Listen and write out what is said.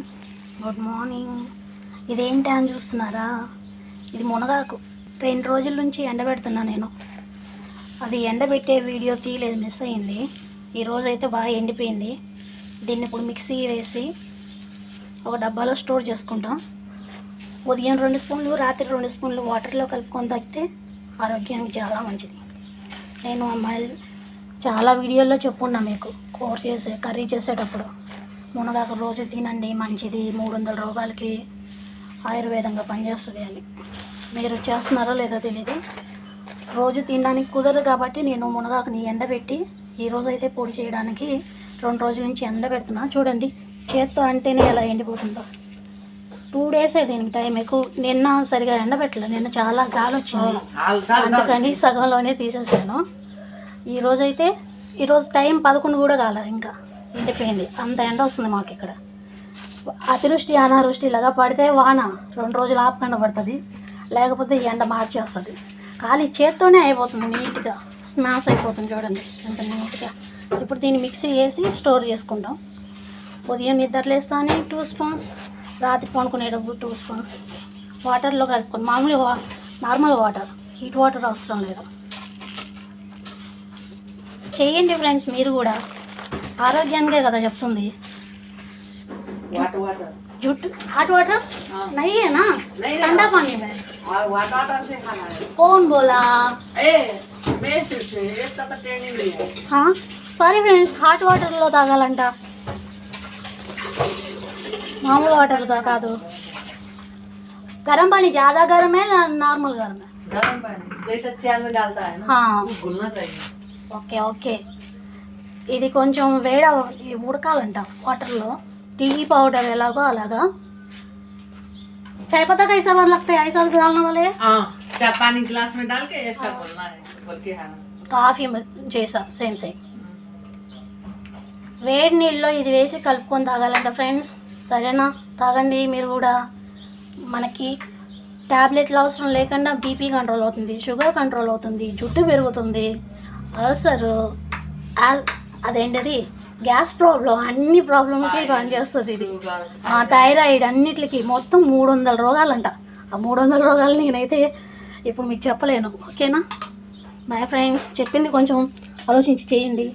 Friends, good morning. ఇదేంటి అని చూస్తున్నారా? ఇది మునగాకు. 2 రోజుల నుంచి ఎండబెడుతున్నా నేను. అది ఎండబెట్టే వీడియో తీయలేదు, మిస్ అయింది. ఈరోజు అయితే బాగా ఎండిపోయింది. దీన్ని ఇప్పుడు మిక్సీ వేసి ఒక డబ్బాలో స్టోర్ చేసుకుంటాం. ఉదయం 2 స్పూన్లు, రాత్రి 2 స్పూన్లు వాటర్లో కలుపుకొని తాగితే ఆరోగ్యానికి చాలా మంచిది. నేను చాలా వీడియోల్లో చెప్పున్నా మీకు, కర్రీ చేసేటప్పుడు మునగాకు రోజు తినండి, మంచిది, 300 రోగాలకి ఆయుర్వేదంగా పనిచేస్తుంది అని. మీరు చేస్తున్నారో లేదో తెలియదు. రోజు తినడానికి కుదరదు కాబట్టి నేను మునగాకుని ఎండబెట్టి ఈరోజు అయితే పొడి చేయడానికి 2 రోజుల నుంచి ఎండబెడుతున్నా. చూడండి, చేత్తో అంటేనే ఎలా ఎండిపోతుందో. 2 డేసే దీనికి టైం ఎక్కువ. నిన్న సరిగా ఎండబెట్టలేదు, నిన్న చాలా గాలి వచ్చింది, అందుకని సగంలోనే తీసేసాను. ఈరోజు టైం 11 కూడా కాలేదు, ఇంకా ఎండిపోయింది. అంత ఎండ వస్తుంది మాకు ఇక్కడ. అతివృష్టి అనావృష్టి ఇలాగా పడితే వాన 2 రోజులు ఆపకుండా పడుతుంది, లేకపోతే ఎండ మార్చేస్తుంది. ఖాళీ చేత్తోనే అయిపోతుంది, నీట్గా స్మాష్ అయిపోతుంది. చూడండి ఎంత నీట్గా. ఇప్పుడు దీన్ని మిక్సీ వేసి స్టోర్ చేసుకుంటాం. ఉదయం నిద్రలేస్తానే 2 స్పూన్స్, రాత్రి పడుకునేటప్పుడు 2 స్పూన్స్ వాటర్లో కలుపుకొని, నార్మల్ వాటర్, హీట్ వాటర్ అవసరం లేదు. చేయండి ఫ్రెండ్స్, మీరు కూడా. ఆరోగ్యానికే కదా చెప్తుంది. జుట్టు హాట్ वाटर नहीं है ना, ठंडा पानी में कौन बोला? हाँ సారీ ఫ్రెండ్స్, హాట్ వాటర్లో తాగాలంట, మామూలు వాటర్గా కాదు. गरम पानी ज़्यादा गर्म है या नॉर्मल गर्म है? गरम पानी जैसे चाय में डालता है ना, हाँ वो घुलना चाहिए. ఓకే. ఇది కొంచెం ఉడకాలంట వాటర్లో. టీ పౌడర్ ఎలాగో అలాగా. चाय पत्ता कैसा बन लगता है, ऐसा डालने वाले? हाँ, चाय पानी गिलास में डाल के इसका घोलना है, घोल के हाँ. కాఫీ చేసా సేమ్. వేడి నీళ్ళలో ఇది వేసి కలుపుకొని తాగాలంట ఫ్రెండ్స్. సరేనా? తాగండి మీరు కూడా. మనకి ట్యాబ్లెట్లు అవసరం లేకుండా బీపీ కంట్రోల్ అవుతుంది, షుగర్ కంట్రోల్ అవుతుంది, జుట్టు పెరుగుతుంది, అల్సర్, అదేంటది గ్యాస్ ప్రాబ్లం, అన్ని ప్రాబ్లంకి పనిచేస్తుంది ఇది. థైరాయిడ్, అన్నిటికి మొత్తం 300 రోగాలంట. ఆ 300 రోగాలు నేనైతే ఇప్పుడు మీకు చెప్పలేను. ఓకేనా? Bye friends. చెప్పింది కొంచెం ఆలోచించి చేయండి.